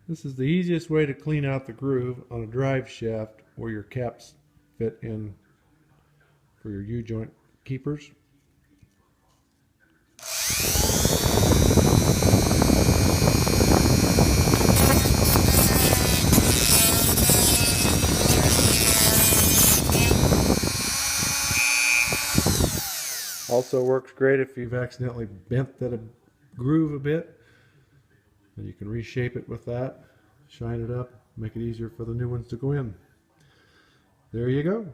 This is the easiest way to clean out the groove on a drive shaft where your caps fit in for your U-joint keepers. Also works great if you've accidentally bent that groove a bit. And you can reshape it with that, shine it up, make it easier for the new ones to go in. There you go.